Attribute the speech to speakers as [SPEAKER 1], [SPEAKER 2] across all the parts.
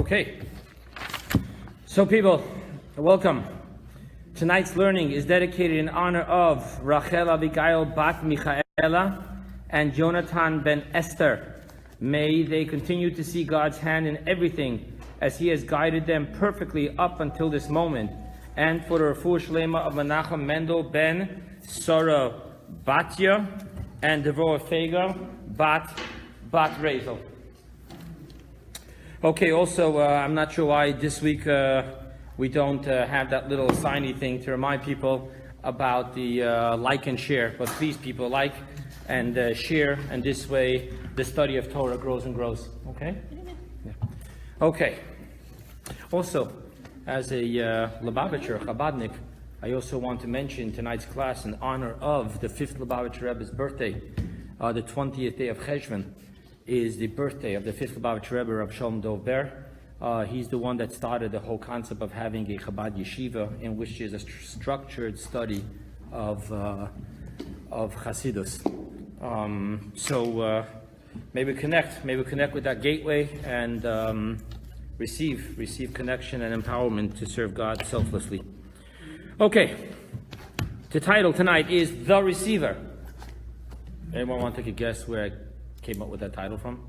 [SPEAKER 1] Okay, so people, welcome. Tonight's learning is dedicated in honor of Rachel Abigail Bat Michaela and Jonathan Ben Esther. May they continue to see God's hand in everything as He has guided them perfectly up until this moment. And for the refuah shlema of Menachem Mendel Ben Sara Batya and Devorah Fega Bat Rezel. Okay, also, I'm not sure why this week we don't have that little signy thing to remind people about the like and share. But please, people, like and share, and this way the study of Torah grows and grows. Okay? Yeah. Okay. Also, as a Luvabitcher, Chabadnik, I also want to mention tonight's class in honor of the 5th Luvabitcher Rebbe's birthday, the 20th day of Cheshvan. Is the birthday of the 5th Lubavitcher Rebbe, Rabbi Shalom Dov Ber. He's the one that started the whole concept of having a Chabad yeshiva, in which is a structured study of Hasidus. So maybe connect with that gateway and receive connection and empowerment to serve God selflessly. Okay, the title tonight is The Receiver. Anyone want to take a guess where I came up with that title from?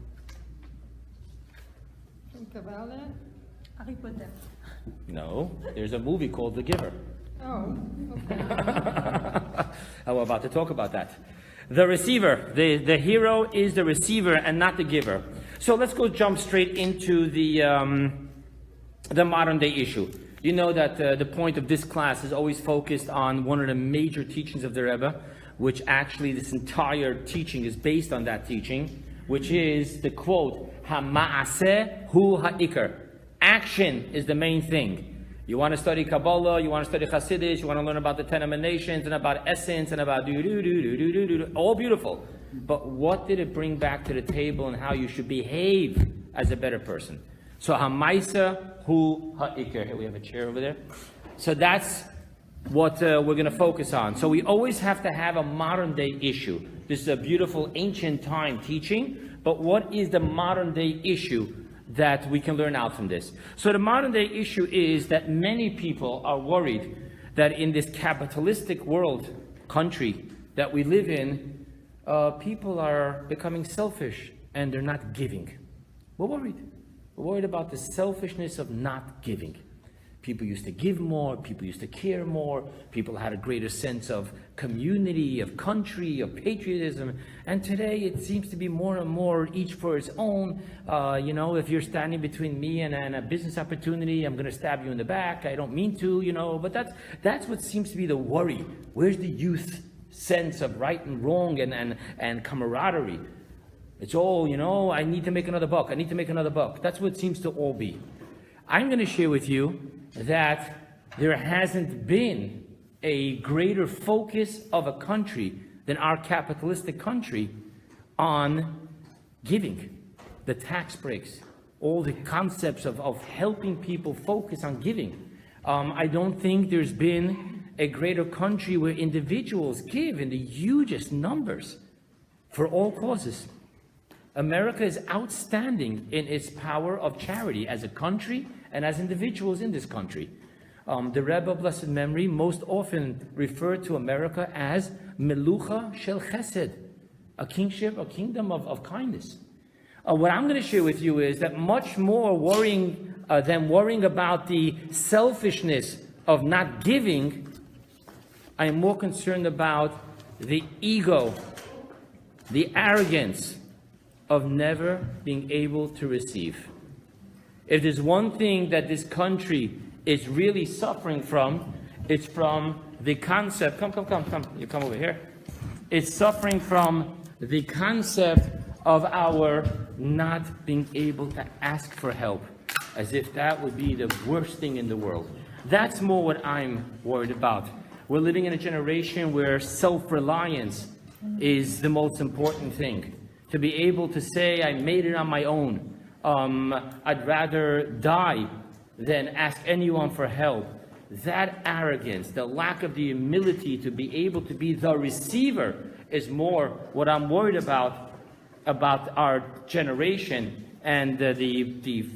[SPEAKER 1] No, there's a movie called The Giver.
[SPEAKER 2] Oh, okay.
[SPEAKER 1] We're about to talk about that. The receiver, the hero is the receiver and not the giver. So let's go jump straight into the modern day issue. You know that the point of this class is always focused on one of the major teachings of the Rebbe, which actually this entire teaching is based on that teaching, which is the quote, "Ha'ma'aseh hu ha'ikar." Action is the main thing. You want to study Kabbalah, you want to study Hasidus, you want to learn about the Ten Emanations and about essence and about do, all beautiful. But what did it bring back to the table and how you should behave as a better person? So ha'maisa hu ha'ikar. Here we have a chair over there. So that's what we're going to focus on. So we always have to have a modern day issue. This is a beautiful ancient time teaching, but what is the modern day issue that we can learn out from this? So the modern day issue is that many people are worried that in this capitalistic country that we live in, people are becoming selfish and they're not giving. We're worried. We're worried about the selfishness of not giving. People used to give more, people used to care more, people had a greater sense of community, of country, of patriotism. And today it seems to be more and more each for its own. If you're standing between me and a business opportunity, I'm going to stab you in the back. I don't mean to, but that's what seems to be the worry. Where's the youth sense of right and wrong and camaraderie? It's all, I need to make another buck. That's what it seems to all be. I'm going to share with you that there hasn't been a greater focus of a country than our capitalistic country on giving, the tax breaks, all the concepts of helping people focus on giving. I don't think there's been a greater country where individuals give in the hugest numbers for all causes. America is outstanding in its power of charity as a country and as individuals in this country. The Rebbe, blessed memory, most often referred to America as Melucha Shel Chesed, a kingdom of kindness. What I'm going to share with you is that much more than worrying about the selfishness of not giving, I am more concerned about the ego, the arrogance of never being able to receive. If there's one thing that this country is really suffering from, it's from the concept, come, you come over here. It's suffering from the concept of our not being able to ask for help, as if that would be the worst thing in the world. That's more what I'm worried about. We're living in a generation where self-reliance is the most important thing. To be able to say, I made it on my own. I'd rather die than ask anyone for help. That arrogance, the lack of the humility to be able to be the receiver is more what I'm worried about our generation and the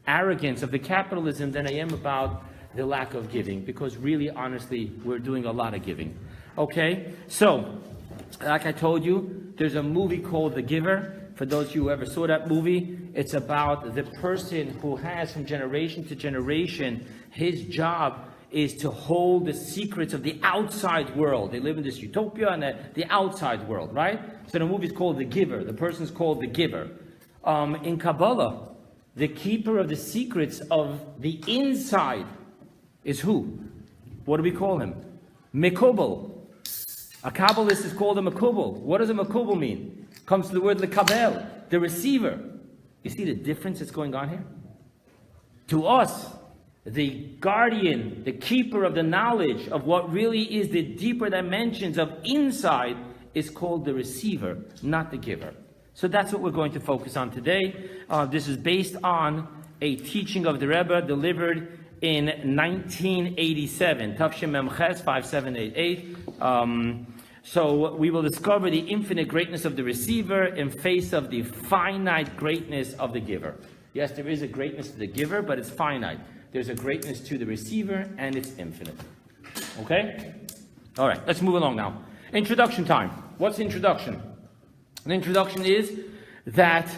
[SPEAKER 1] arrogance of the capitalism than I am about the lack of giving, because really, honestly, we're doing a lot of giving. Okay? So, like I told you, there's a movie called The Giver. For those of you who ever saw that movie, it's about the person who has, from generation to generation, his job is to hold the secrets of the outside world. They live in this utopia and the outside world, right? So the movie is called The Giver. The person's called The Giver. In Kabbalah, the keeper of the secrets of the inside is who? What do we call him? Mekubal. A Kabbalist is called a Mekubal. What does a Mekubal mean? Comes to the word lekabel, the receiver. You see the difference that's going on here? To us, the guardian, the keeper of the knowledge of what really is the deeper dimensions of inside is called the receiver, not the giver. So that's what we're going to focus on today. This is based on a teaching of the Rebbe delivered in 1987, Tafshim Memches 5788. So we will discover the infinite greatness of the receiver in face of the finite greatness of the giver. Yes, there is a greatness to the giver, but it's finite. There's a greatness to the receiver, and it's infinite. Okay? All right, let's move along now. Introduction time. What's the introduction? The introduction is that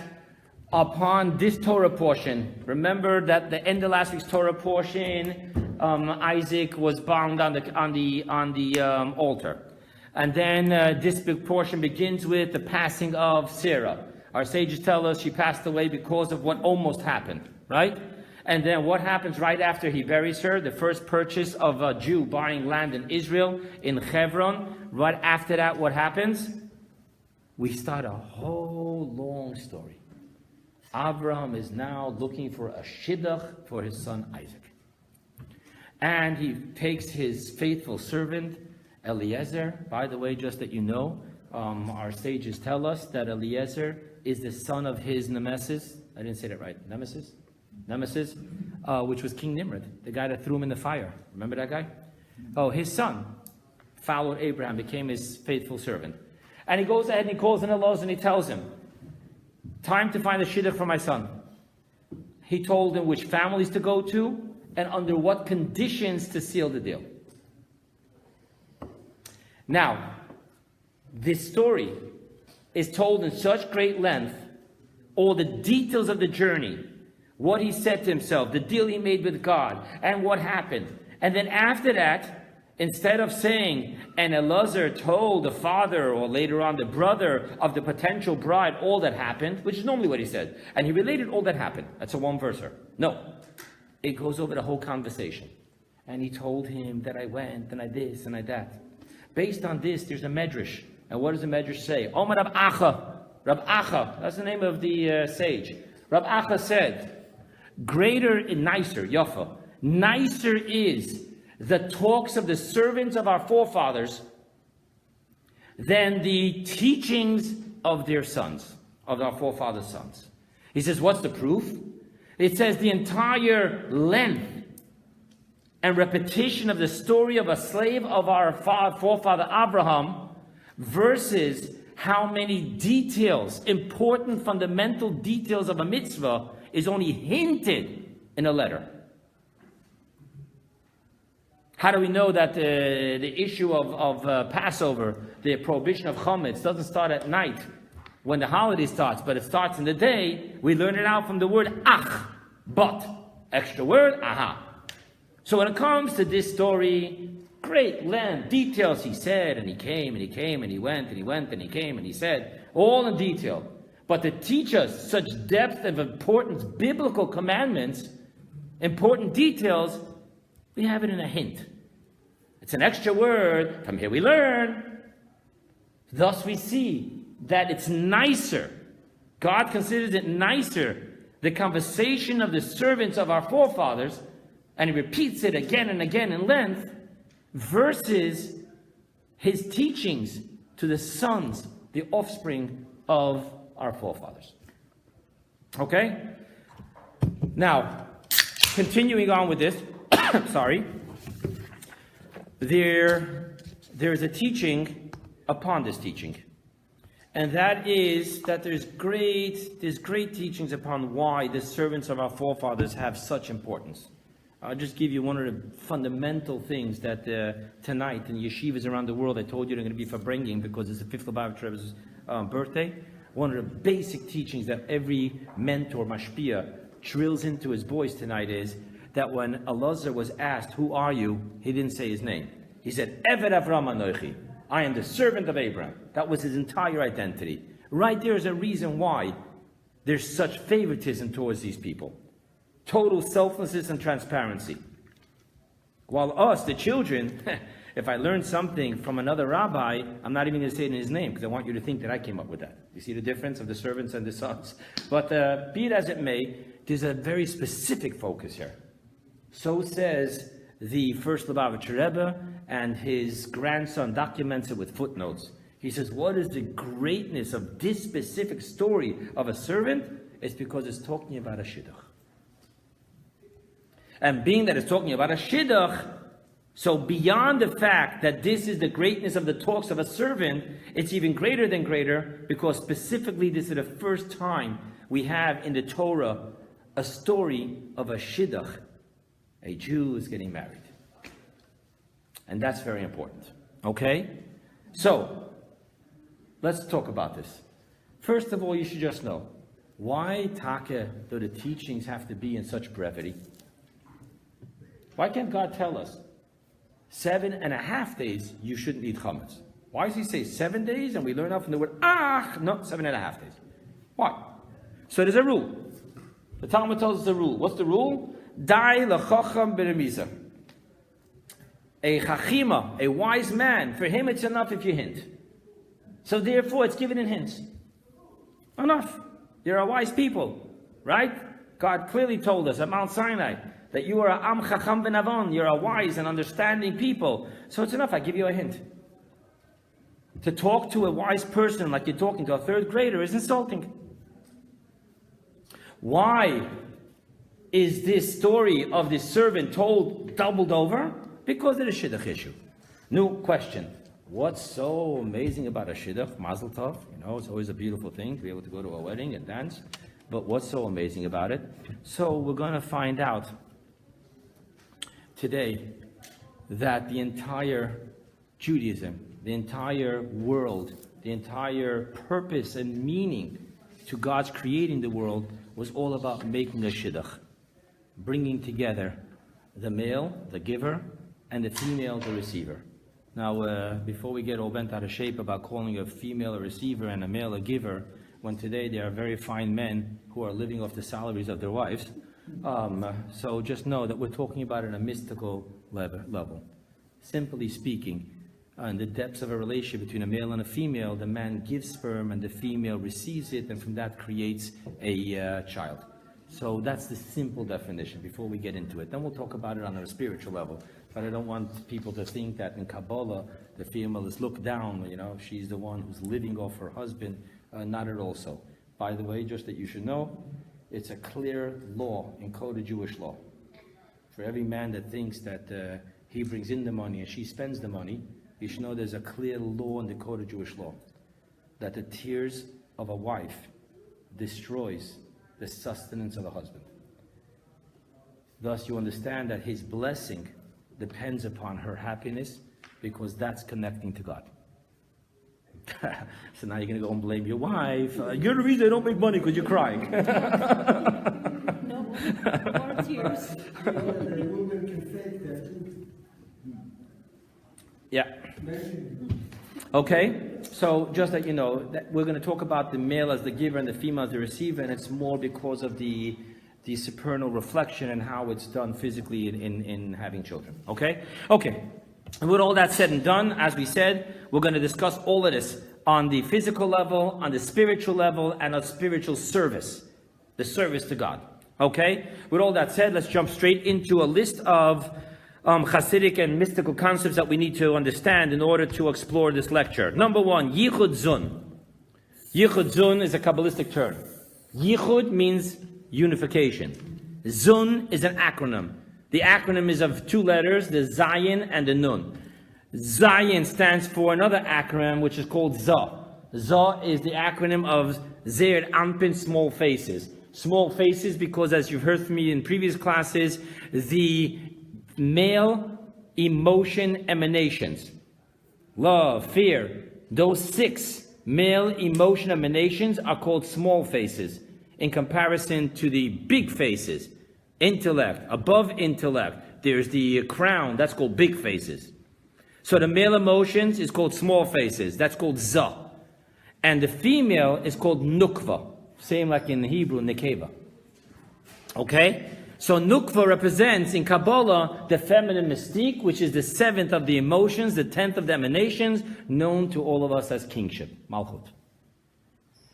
[SPEAKER 1] upon this Torah portion, remember that the end of last week's Torah portion, Isaac was bound on the altar. And then this big portion begins with the passing of Sara. Our sages tell us she passed away because of what almost happened, right? And then what happens right after he buries her? The first purchase of a Jew buying land in Israel, in Hebron. Right after that, what happens? We start a whole long story. Avrohom is now looking for a shidduch for his son Isaac. And he takes his faithful servant, Eliezer. By the way, just that you know, our sages tell us that Eliezer is the son of his nemesis. I didn't say that right. Nemesis, which was King Nimrod, the guy that threw him in the fire. Remember that guy? Oh, his son followed Abraham, became his faithful servant. And he goes ahead and he calls in Eliezer and he tells him, time to find a shidduch for my son. He told him which families to go to and under what conditions to seal the deal. Now, this story is told in such great length, all the details of the journey, what he said to himself, the deal he made with God, and what happened. And then after that, instead of saying, and Eliezer told the father, or later on the brother of the potential bride, all that happened, which is normally what he said, and he related all that happened. That's a one-verser. No. It goes over the whole conversation. And he told him that I went, and I this, and I that. Based on this, there's a medrash. And what does the medrash say? Omar Rab Acha, that's the name of the sage. Rab Acha said, greater and nicer, Yafa, nicer is the talks of the servants of our forefathers than the teachings of their sons, of our forefathers' sons. He says, what's the proof? It says the entire length and repetition of the story of a slave of our forefather Avrohom versus how many details, important fundamental details of a mitzvah is only hinted in a letter. How do we know that the issue of Passover, the prohibition of chametz, doesn't start at night when the holiday starts, but it starts in the day? We learn it out from the word ach, but. Extra word, aha. So when it comes to this story, great length, details he said, and he came, and he came, and he went, and he went, and he came, and he said, all in detail. But to teach us such depth of importance, biblical commandments, important details, we have it in a hint. It's an extra word. From here we learn. Thus we see that it's nicer. God considers it nicer, the conversation of the servants of our forefathers, and he repeats it again and again in length, versus his teachings to the sons, the offspring of our forefathers. Okay? Now, continuing on with this, sorry, there's a teaching upon this teaching. And that is that there's great teachings upon why the servants of our forefathers have such importance. I'll just give you one of the fundamental things that tonight in yeshivas around the world, I told you they're going to be farbringing because it's the 5th Luvabitcher's birthday. One of the basic teachings that every mentor, mashpia, drills into his voice tonight is that when Elazar was asked, "Who are you?" he didn't say his name. He said, "Eved Avrohom Anochi. I am the servant of Abraham." That was his entire identity. Right there is a reason why there's such favoritism towards these people. Total selflessness and transparency. While us, the children, if I learn something from another rabbi, I'm not even going to say it in his name because I want you to think that I came up with that. You see the difference of the servants and the sons? But be it as it may, there's a very specific focus here. So says the first Luvabitcher Rebbe, and his grandson documents it with footnotes. He says, what is the greatness of this specific story of a servant? It's because it's talking about a shidduch. And being that it's talking about a shidduch, so beyond the fact that this is the greatness of the talks of a servant, it's even greater than greater because specifically this is the first time we have in the Torah a story of a shidduch. A Jew is getting married. And that's very important. Okay? So, let's talk about this. First of all, you should just know, why Taka do the teachings have to be in such brevity? Why can't God tell us 7.5 days you shouldn't eat chametz? Why does he say 7 days and we learn out from the word no, 7.5 days? Why? So there's a rule. The Talmud tells us the rule. What's the rule? Dai lechacham beremiza. A chachima, a wise man, for him it's enough if you hint. So therefore it's given in hints. Enough. You're a wise people, right? God clearly told us at Mount Sinai that you are a am chacham benavon. You're a wise and understanding people. So it's enough. I give you a hint. To talk to a wise person like you're talking to a third grader is insulting. Why is this story of this servant told doubled over? Because of the shidduch issue. New question. What's so amazing about a shidduch? Mazel tov. You know, it's always a beautiful thing to be able to go to a wedding and dance. But what's so amazing about it? So we're going to find out today that the entire Judaism, the entire world, the entire purpose and meaning to God's creating the world was all about making a shidduch, bringing together the male, the giver, and the female, the receiver. Now, before we get all bent out of shape about calling a female a receiver and a male a giver, when today there are very fine men who are living off the salaries of their wives, so just know that we're talking about it on a mystical level. Simply speaking, in the depths of a relationship between a male and a female, the man gives sperm and the female receives it, and from that creates a child. So that's the simple definition before we get into it. Then we'll talk about it on a spiritual level. But I don't want people to think that in Kabbalah, the female is looked down, you know, she's the one who's living off her husband. Not at all so. By the way, just that you should know, it's a clear law in code of Jewish law. For every man that thinks that he brings in the money and she spends the money, you should know there's a clear law in the code of Jewish law that the tears of a wife destroys the sustenance of a husband. Thus, you understand that his blessing depends upon her happiness because that's connecting to God. So now you're going to go and blame your wife. You're the reason I don't make money because you're crying.
[SPEAKER 2] No more tears.
[SPEAKER 1] Yeah. Okay, so just that you know, that we're going to talk about the male as the giver and the female as the receiver, and it's more because of the supernal reflection and how it's done physically in having children. Okay? Okay. And with all that said and done, as we said, we're going to discuss all of this on the physical level, on the spiritual level, and on spiritual service, the service to God. Okay? With all that said, let's jump straight into a list of Hasidic and mystical concepts that we need to understand in order to explore this lecture. Number one, Yichud Zun. Yichud Zun is a Kabbalistic term. Yichud means unification. Zun is an acronym. The acronym is of two letters, the Zayin and the Nun. Zayin stands for another acronym which is called Za. Za is the acronym of Zeir Anpin, small faces. Small faces because, as you've heard from me in previous classes, the male emotion emanations, love, fear, those 6 male emotion emanations are called small faces in comparison to the big faces. Intellect, above intellect, there's the crown, that's called big faces. So the male emotions is called small faces, that's called Za. And the female is called Nukva, same like in Hebrew, Nekeva. Okay? So Nukva represents in Kabbalah the feminine mystique, which is the 7th of the emotions, the 10th of the emanations, known to all of us as kingship, Malchut.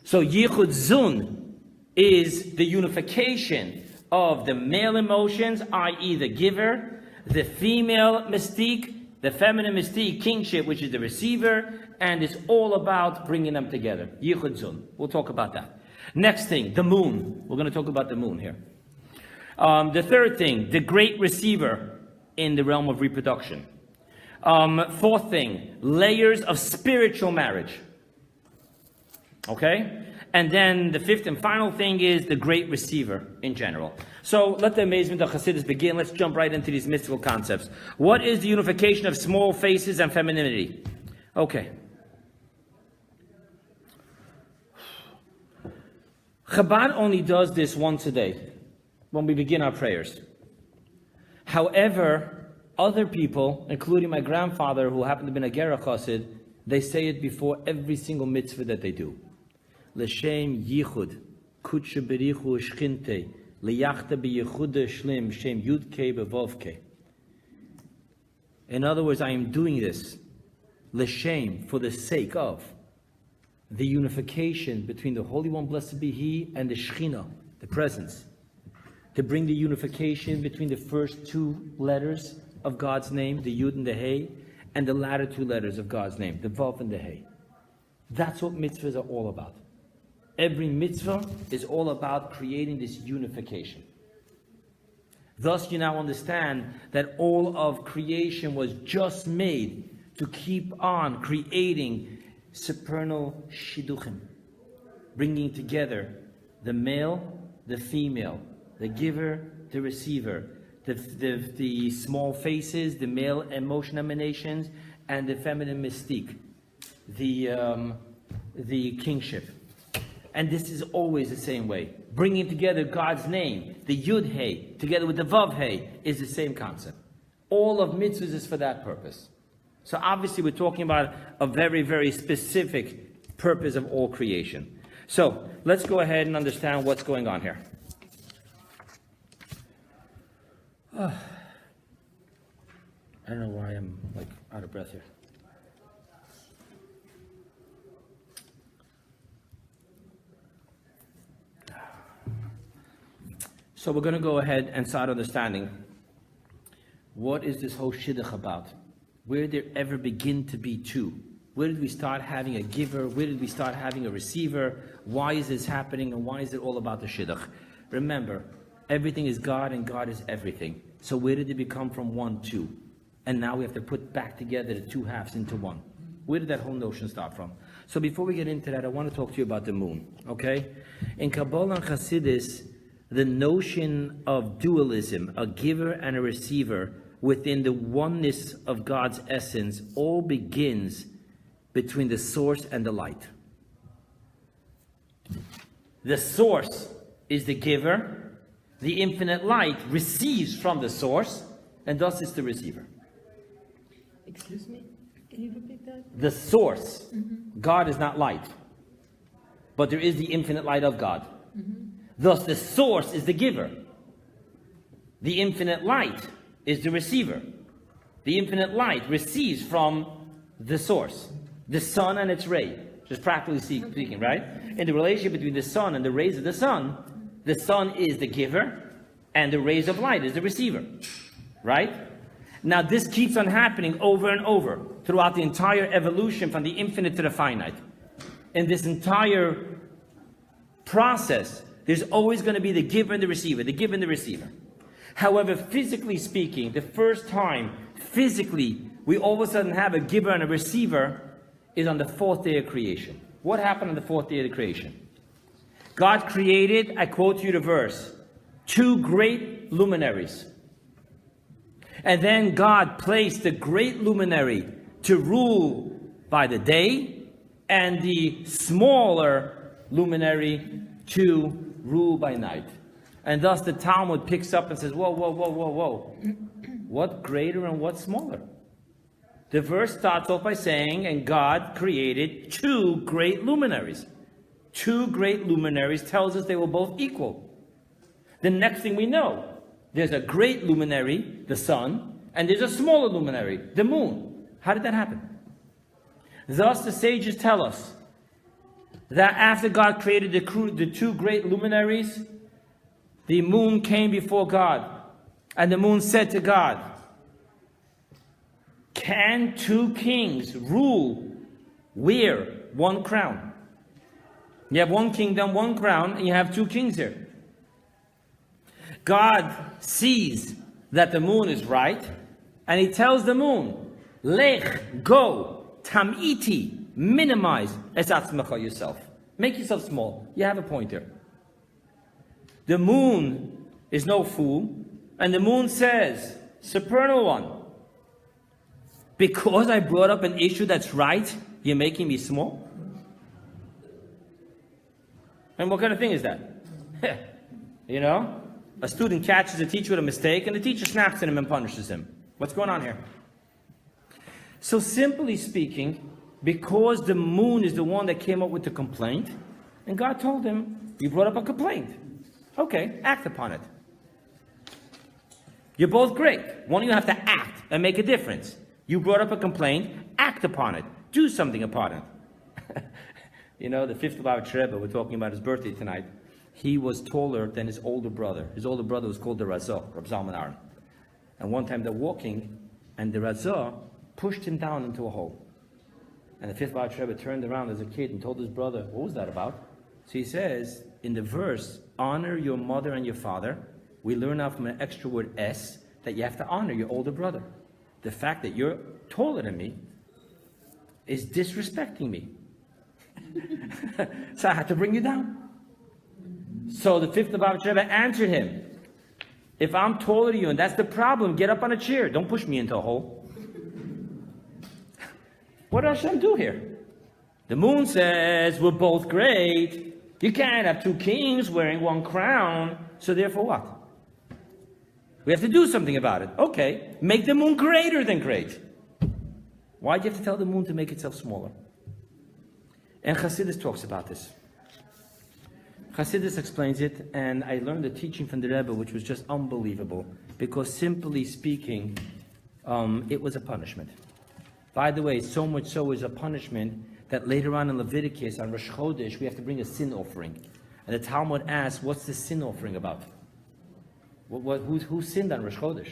[SPEAKER 1] So Yichud Zun is the unification of the male emotions, i.e. the giver, the female mystique, the feminine mystique, kingship, which is the receiver, and it's all about bringing them together. Yichud Zun. We'll talk about that. Next thing, the moon. We're going to talk about the moon here. The third thing, the great receiver in the realm of reproduction. Fourth thing, layers of spiritual marriage. Okay? And then the fifth and final thing is the great receiver in general. So let the amazement of Hasidus begin. Let's jump right into these mystical concepts. What is the unification of small faces and femininity? Okay. Chabad only does this once a day when we begin our prayers. However, other people, including my grandfather, who happened to be a Gera Chassid, they say it before every single mitzvah that they do. L'shem yichud, kutshe berichu shchinte, liyachta biyichude shlim, shem yudke bevovke. In other words, I am doing this, l'shem, for the sake of the unification between the Holy One, blessed be He, and the Shechina, the presence. To bring the unification between the first 2 letters of God's name, the Yud and the Hey, and the latter 2 letters of God's name, the Vav and the Hey. That's what mitzvahs are all about. Every mitzvah is all about creating this unification. Thus, you now understand that all of creation was just made to keep on creating supernal shidduchim, bringing together the male, the female, the giver, the receiver, the small faces, the male emotion emanations, and the feminine mystique, the kingship. And this is always the same way. Bringing together God's name, the Yud Hey, together with the Vav Hey, is the same concept. All of mitzvahs is for that purpose. So obviously we're talking about a very, very specific purpose of all creation. So let's go ahead and understand what's going on here. I don't know why I'm out of breath here. So we're going to go ahead and start understanding what is this whole shidduch about? Where did there ever begin to be 2? Where did we start having a giver? Where did we start having a receiver? Why is this happening? And why is it all about the shidduch? Remember, everything is God and God is everything. So where did it become from 1, 2? And now we have to put back together the 2 halves into 1. Where did that whole notion start from? So before we get into that, I want to talk to you about the moon, okay? In Kabbalah and Chassidus, the notion of dualism, a giver and a receiver, within the oneness of God's essence, all begins between the source and the light. The source is the giver, the infinite light receives from the source, and thus is the receiver.
[SPEAKER 2] Excuse me, can you repeat that?
[SPEAKER 1] The source, God is not light, but there is the infinite light of God. Thus the source is the giver. The infinite light is the receiver. The infinite light receives from the source, the sun and its ray, just practically speaking, right? In the relationship between the sun and the rays of the sun is the giver, and the rays of light is the receiver, right? Now this keeps on happening over and over throughout the entire evolution from the infinite to the finite. In this entire process, there's always going to be the giver and the receiver, the giver and the receiver. However, physically speaking, the first time, physically, we all of a sudden have a giver and a receiver is on the 4th day of creation. what happened on the fourth day of the creation? God created, I quote you the verse, 2 great luminaries. And then God placed the great luminary to rule by the day and the smaller luminary to rule by night. And thus the Talmud picks up and says, whoa, whoa, whoa, whoa, whoa. What greater and what smaller? The verse starts off by saying, and God created 2 great luminaries. 2 great luminaries tells us they were both equal. The next thing we know, there's a great luminary, the sun, and there's a smaller luminary, the moon. How did that happen? Thus the sages tell us that after God created the 2 great luminaries, the moon came before God, and the moon said to God, can 2 kings rule wear 1 crown? You have 1 kingdom, 1 crown, and you have 2 kings here. God sees that the moon is right, and he tells the moon, Lech, go, tamiti, minimize es atzmecha, yourself. Make yourself small. You have a point here. The moon is no fool, and the moon says, Supernal One, because I brought up an issue that's right, you're making me small? And what kind of thing is that? You know? A student catches a teacher with a mistake, and the teacher snaps at him and punishes him. What's going on here? So simply speaking, because the moon is the one that came up with the complaint, and God told him, you brought up a complaint. Okay, act upon it. You're both great. One of you have to act and make a difference. You brought up a complaint, act upon it. Do something upon it. You know, the 5th Luvabitcher Rebbe, we're talking about his birthday tonight. He was taller than his older brother. His older brother was called the Razah, Rabbi Zalman Aaron. And one time they're walking, and the Razah pushed him down into a hole. And the 5th Luvabitcher Rebbe turned around as a kid and told his brother, what was that about? So he says, in the verse, honor your mother and your father, we learn out from an extra word S, that you have to honor your older brother. The fact that you're taller than me is disrespecting me. So I had to bring you down. So the 5th Luvabitcher Rebbe answered him, if I'm taller than you and that's the problem, get up on a chair. Don't push me into a hole. What does Hashem do here? The moon says, we're both great. You can't have 2 kings wearing 1 crown. So therefore what? We have to do something about it. Okay, make the moon greater than great. Why do you have to tell the moon to make itself smaller? And Chassidus talks about this. Chassidus explains it, and I learned a teaching from the Rebbe, which was just unbelievable, because simply speaking, it was a punishment. By the way, so much so is a punishment that later on in Leviticus, on Rosh Chodesh, we have to bring a sin offering. And the Talmud asks, what's the sin offering about? Who sinned on Rosh Chodesh?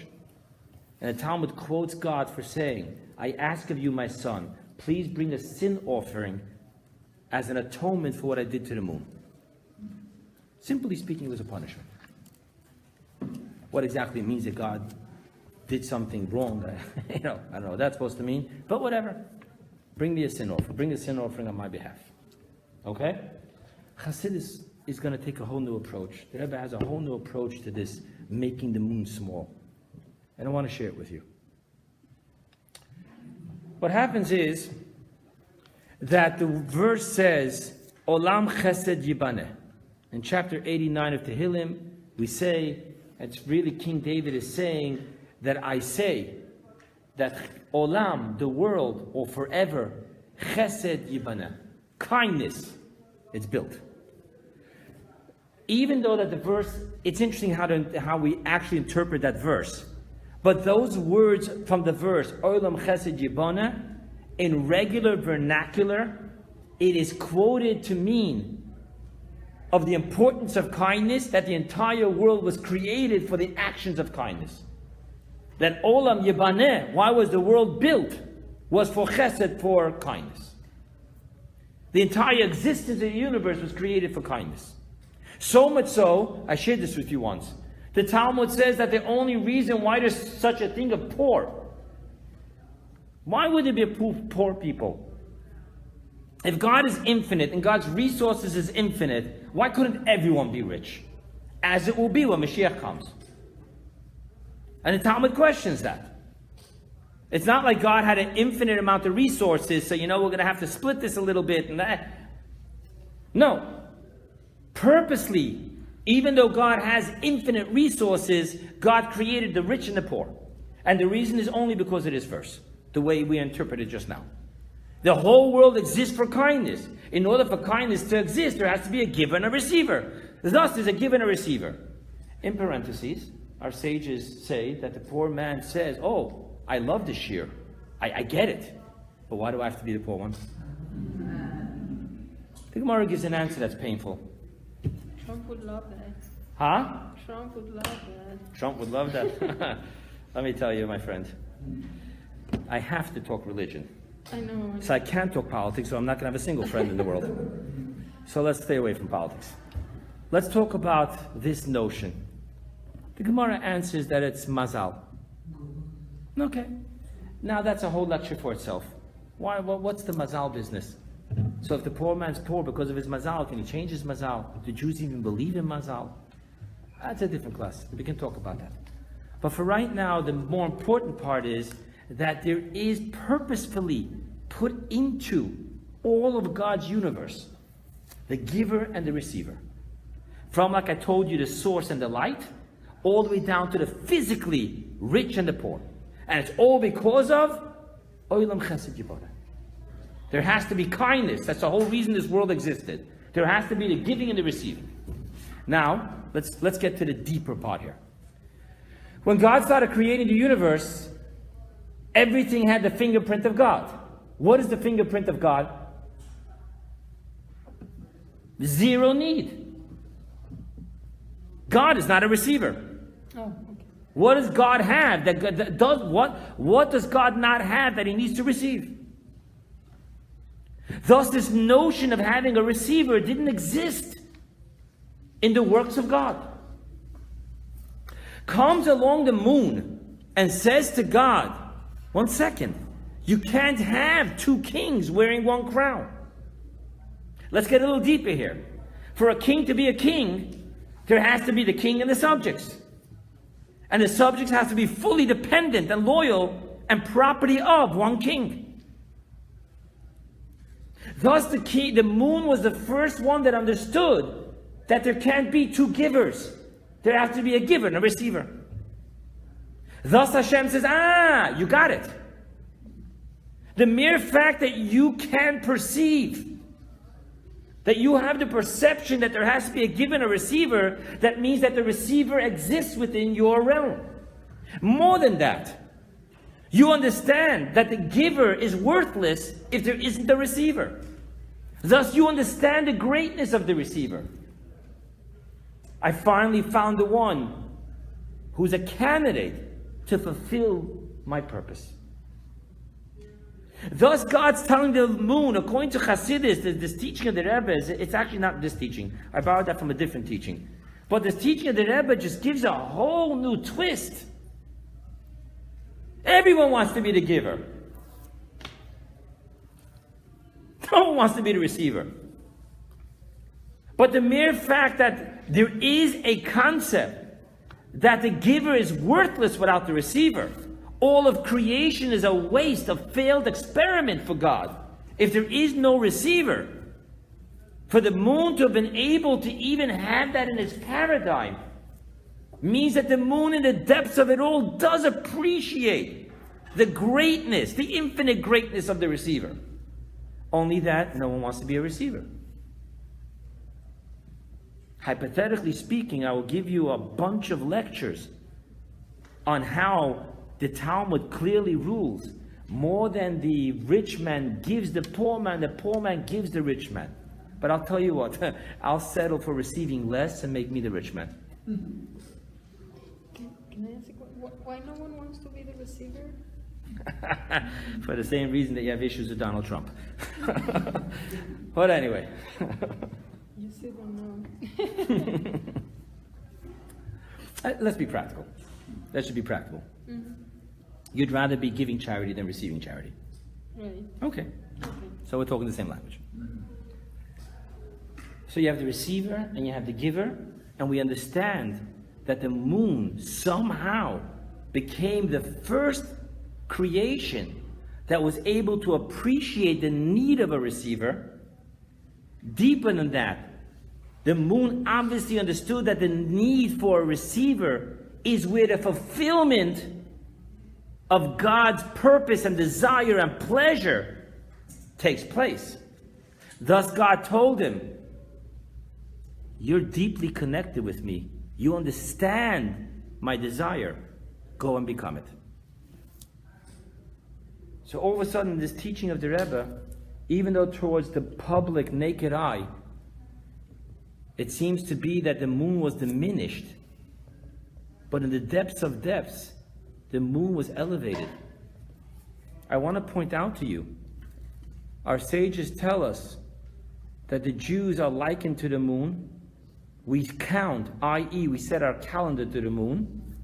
[SPEAKER 1] And the Talmud quotes God for saying, I ask of you, my son, please bring a sin offering as an atonement for what I did to the moon. Simply speaking, it was a punishment. What exactly it means that God did something wrong, I don't know what that's supposed to mean, but whatever. Bring me a sin offering. Bring a sin offering on my behalf. Okay? Chassidus is going to take a whole new approach. The Rebbe has a whole new approach to this, making the moon small. And I want to share it with you. What happens is that the verse says, Olam Chesed Yibaneh. In chapter 89 of Tehillim, we say, it's really King David is saying, that I say that Olam, the world, or forever, Chesed Yibaneh, kindness, it's built. Even though that the verse, it's interesting how we actually interpret that verse. But those words from the verse, Olam Chesed Yibaneh, in regular vernacular, it is quoted to mean of the importance of kindness, that the entire world was created for the actions of kindness. That Olam Yibaneh, why was the world built? Was for chesed, for kindness. The entire existence of the universe was created for kindness. So much so, I shared this with you once, the Talmud says that the only reason why there's such a thing of poor, why would there be poor people? If God is infinite and God's resources is infinite, why couldn't everyone be rich? As it will be when Mashiach comes. And the Talmud questions that. It's not like God had an infinite amount of resources, so we're going to have to split this a little bit and that. No. Purposely, even though God has infinite resources, God created the rich and the poor. And the reason is only because of this verse, the way we interpreted just now. The whole world exists for kindness. In order for kindness to exist, there has to be a giver and a receiver. Thus, there's a giver and a receiver. In parentheses, our sages say that the poor man says, oh, I love this shear. I get it. But why do I have to be the poor one? The Gemara gives an answer that's painful.
[SPEAKER 2] Trump would love that.
[SPEAKER 1] Huh?
[SPEAKER 2] Trump would love that.
[SPEAKER 1] Trump would love that. Let me tell you, my friend. I have to talk religion.
[SPEAKER 2] I know.
[SPEAKER 1] So I can't talk politics, so I'm not going to have a single friend in the world. So let's stay away from politics. Let's talk about this notion. The Gemara answers that it's mazal. Okay. Now that's a whole lecture for itself. What's the mazal business? So if the poor man's poor because of his mazal, can he change his mazal? Do Jews even believe in mazal? That's a different class. We can talk about that. But for right now, the more important part is that there is purposefully put into all of God's universe the giver and the receiver. From, like I told you, the source and the light, all the way down to the physically rich and the poor. And it's all because of Olam Chesed Yibara. There has to be kindness. That's the whole reason this world existed. There has to be the giving and the receiving. Now, let's get to the deeper part here. When God started creating the universe, everything had the fingerprint of God. What is the fingerprint of God? Zero need. God is not a receiver.
[SPEAKER 2] Oh, okay.
[SPEAKER 1] What does God have that does what does God not have that he needs to receive? Thus, this notion of having a receiver didn't exist in the works of God. Comes along the moon and says to God, 1 second, you can't have two kings wearing one crown. Let's get a little deeper here. For a king to be a king, there has to be the king and the subjects. And the subjects has to be fully dependent and loyal and property of one king. Thus the moon was the first one that understood that there can't be two givers. There has to be a giver and a receiver. Thus Hashem says, you got it. The mere fact that you can perceive, that you have the perception that there has to be a giver and a receiver, that means that the receiver exists within your realm. More than that, you understand that the giver is worthless if there isn't a receiver. Thus you understand the greatness of the receiver. I finally found the one who's a candidate to fulfill my purpose. Thus God's telling the moon, according to Chassidus, this teaching of the Rebbe, it's actually not this teaching. I borrowed that from a different teaching. But this teaching of the Rebbe just gives a whole new twist. Everyone wants to be the giver. No one wants to be the receiver. But the mere fact that there is a concept that the giver is worthless without the receiver, all of creation is a waste, a failed experiment for God. If there is no receiver, for the moon to have been able to even have that in its paradigm, means that the moon in the depths of it all does appreciate the greatness, the infinite greatness of the receiver. Only that no one wants to be a receiver. Hypothetically speaking, I will give you a bunch of lectures on how the Talmud clearly rules more than the rich man gives the poor man gives the rich man. But I'll tell you what, I'll settle for receiving less and make me the rich man.
[SPEAKER 2] Can I ask you, why no one wants to be the receiver?
[SPEAKER 1] For the same reason that you have issues with Donald Trump. But anyway.
[SPEAKER 2] You still don't know.
[SPEAKER 1] Let's be practical. That should be practical.
[SPEAKER 2] Mm-hmm.
[SPEAKER 1] You'd rather be giving charity than receiving charity.
[SPEAKER 2] Right.
[SPEAKER 1] Okay. So we're talking the same language. So you have the receiver and you have the giver, and we understand that the moon somehow became the first creation that was able to appreciate the need of a receiver. Deeper than that, the moon obviously understood that the need for a receiver is where the fulfillment of God's purpose and desire and pleasure takes place. Thus God told him, you're deeply connected with me. You understand my desire. Go and become it. So all of a sudden, this teaching of the Rebbe, even though towards the public naked eye, it seems to be that the moon was diminished, but in the depths of depths, the moon was elevated. I want to point out to you, our sages tell us that the Jews are likened to the moon. We count, i.e., we set our calendar to the moon,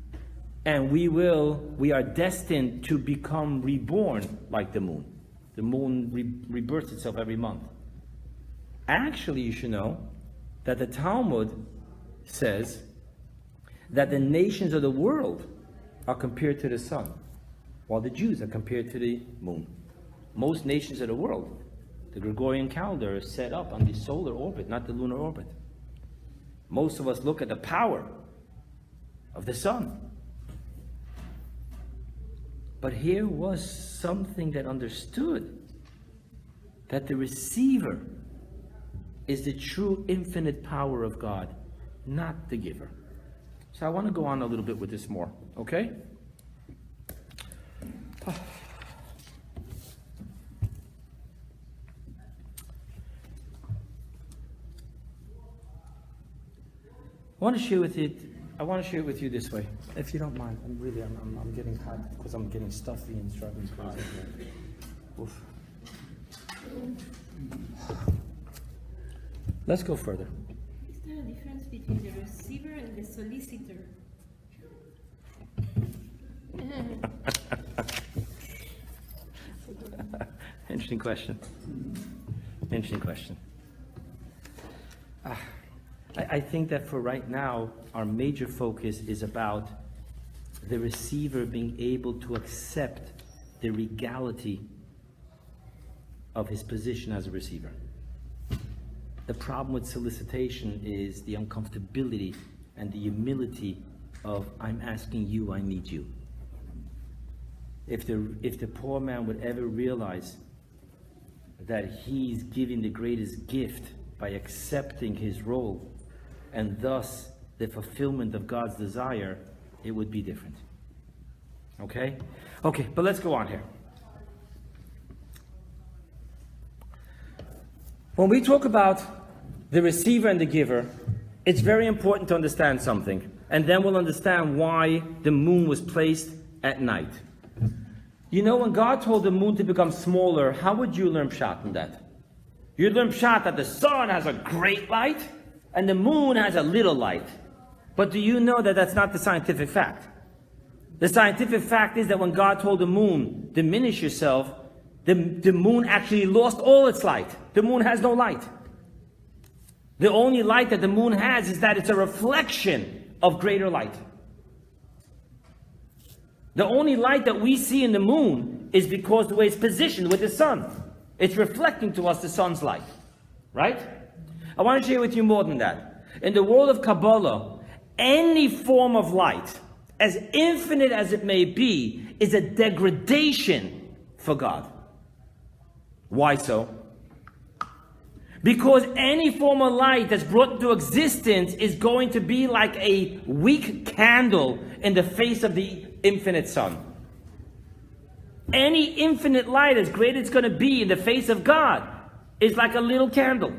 [SPEAKER 1] and we are destined to become reborn like the moon. The moon rebirths itself every month. Actually, you should know that the Talmud says that the nations of the world are compared to the sun, while the Jews are compared to the moon. Most nations of the world, the Gregorian calendar is set up on the solar orbit, not the lunar orbit. Most of us look at the power of the sun. But here was something that understood that the receiver is the true infinite power of God, not the giver. So I want to go on a little bit with this more, okay? I want to share with you this way, if you don't mind. I'm getting hot because I'm getting stuffy and struggling crazy. Oof. Let's go further.
[SPEAKER 2] Is there a difference between the receiver and the solicitor?
[SPEAKER 1] Interesting question. I think that for right now, our major focus is about the receiver being able to accept the regality of his position as a receiver. The problem with solicitation is the uncomfortability and the humility of, I'm asking you, I need you. If the poor man would ever realize that he's giving the greatest gift by accepting his role, and thus the fulfillment of God's desire, it would be different. Okay, but let's go on here. When we talk about the receiver and the giver, it's very important to understand something, and then we'll understand why the moon was placed at night. You know, when God told the moon to become smaller, how would you learn pshat in that? You'd learn pshat that the sun has a great light, and the moon has a little light. But do you know that that's not the scientific fact? The scientific fact is that when God told the moon, diminish yourself, the moon actually lost all its light. The moon has no light. The only light that the moon has is that it's a reflection of greater light. The only light that we see in the moon is because the way it's positioned with the sun. It's reflecting to us the sun's light. Right? I want to share with you more than that. In the world of Kabbalah, any form of light, as infinite as it may be, is a degradation for God. Why so? Because any form of light that's brought into existence is going to be like a weak candle in the face of the infinite sun. Any infinite light, as great as it's going to be in the face of God, is like a little candle.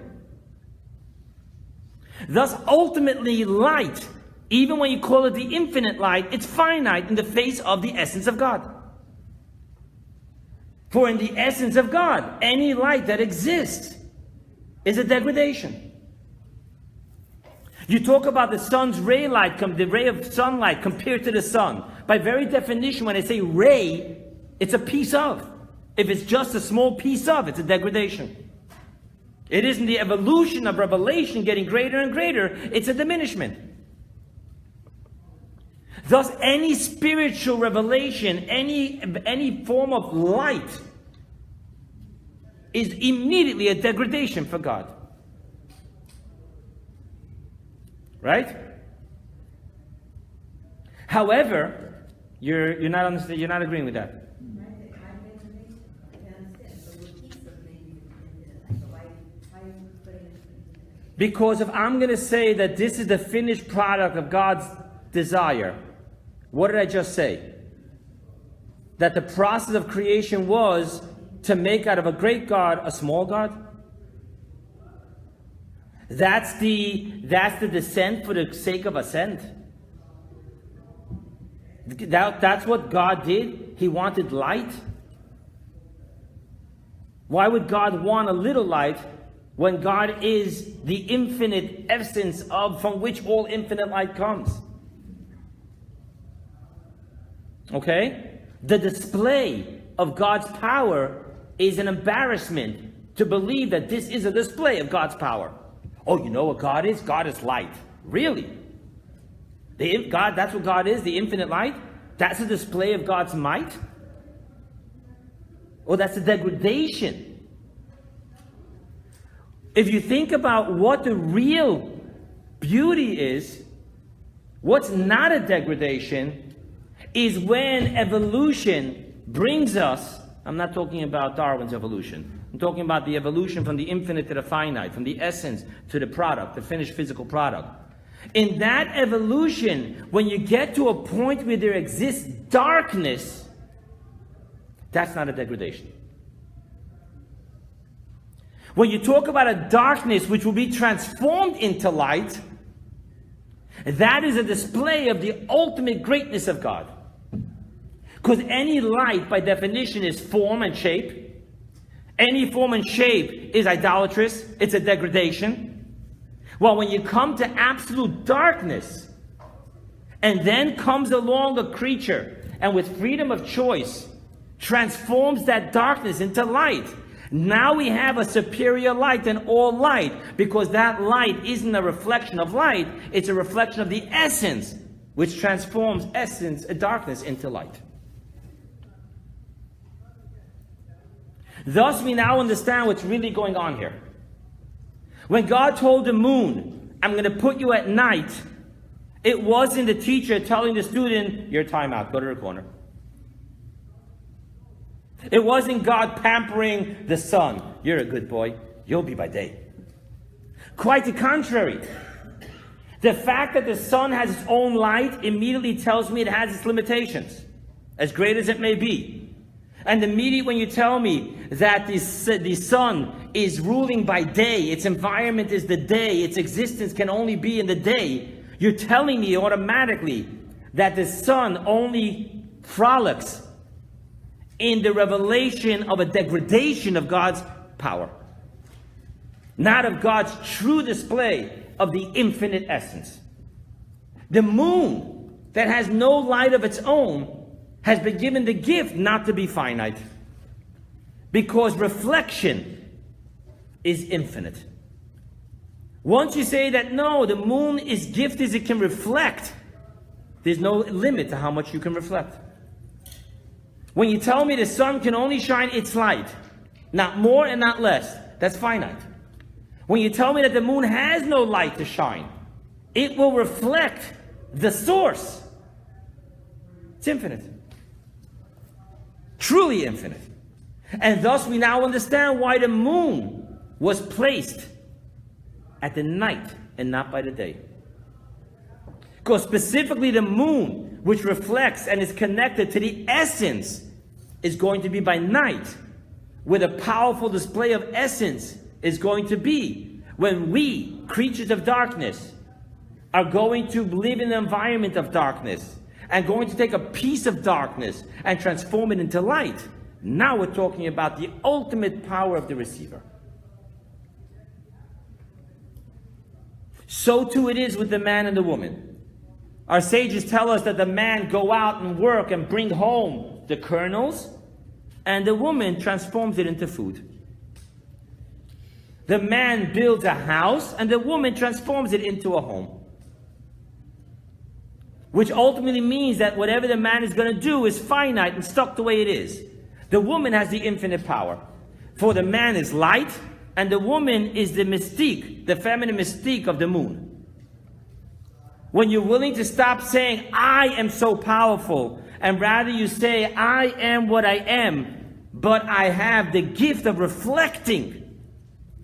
[SPEAKER 1] Thus, ultimately, light, even when you call it the infinite light, it's finite in the face of the essence of God. For in the essence of God, any light that exists is a degradation. You talk about the sun's ray light, the ray of sunlight compared to the sun. By very definition, when I say ray, it's a piece of. If it's just a small piece of, it's a degradation. It isn't the evolution of revelation getting greater and greater, it's a diminishment. Thus, any spiritual revelation, any form of light is immediately a degradation for God. Right? However, you're not agreeing with that. Because if I'm going to say that this is the finished product of God's desire, what did I just say? That the process of creation was to make out of a great God a small God? That's the descent for the sake of ascent. That's what God did. He wanted light. Why would God want a little light when God is the infinite essence from which all infinite light comes? Okay? The display of God's power is an embarrassment to believe that this is a display of God's power. Oh, you know what God is? God is light. Really? That's what God is, the infinite light? That's a display of God's might? Or that's a degradation? If you think about what the real beauty is, what's not a degradation is when evolution brings us, I'm not talking about Darwin's evolution, I'm talking about the evolution from the infinite to the finite, from the essence to the product, the finished physical product. In that evolution, when you get to a point where there exists darkness, that's not a degradation. When you talk about a darkness which will be transformed into light, that is a display of the ultimate greatness of God. Because any light, by definition, is form and shape. Any form and shape is idolatrous. It's a degradation. Well, when you come to absolute darkness, and then comes along a creature, and with freedom of choice, transforms that darkness into light, now we have a superior light than all light, because that light isn't a reflection of light, it's a reflection of the essence, which transforms darkness into light. Thus, we now understand what's really going on here. When God told the moon, I'm going to put you at night, it wasn't the teacher telling the student, your time out, go to the corner. It wasn't God pampering the sun. You're a good boy. You'll be by day. Quite the contrary. The fact that the sun has its own light immediately tells me it has its limitations, as great as it may be. And immediately when you tell me that the sun is ruling by day, its environment is the day, its existence can only be in the day, you're telling me automatically that the sun only frolics in the revelation of a degradation of God's power, not of God's true display of the infinite essence. The moon, that has no light of its own, has been given the gift not to be finite, because reflection is infinite. Once you say that no, the moon is gifted, it can reflect, there's no limit to how much you can reflect. When you tell me the sun can only shine its light, not more and not less, that's finite. When you tell me that the moon has no light to shine, it will reflect the source. It's infinite. Truly infinite. And thus we now understand why the moon was placed at the night and not by the day. Because specifically the moon, which reflects and is connected to the essence, is going to be by night, where the powerful display of essence is going to be when we, creatures of darkness, are going to live in an environment of darkness and going to take a piece of darkness and transform it into light. Now we're talking about the ultimate power of the receiver. So too it is with the man and the woman. Our sages tell us that the man go out and work and bring home the kernels, and the woman transforms it into food. The man builds a house, and the woman transforms it into a home. Which ultimately means that whatever the man is going to do is finite and stuck the way it is. The woman has the infinite power. For the man is light, and the woman is the mystique, the feminine mystique of the moon. When you're willing to stop saying, I am so powerful, and rather you say, I am what I am, but I have the gift of reflecting.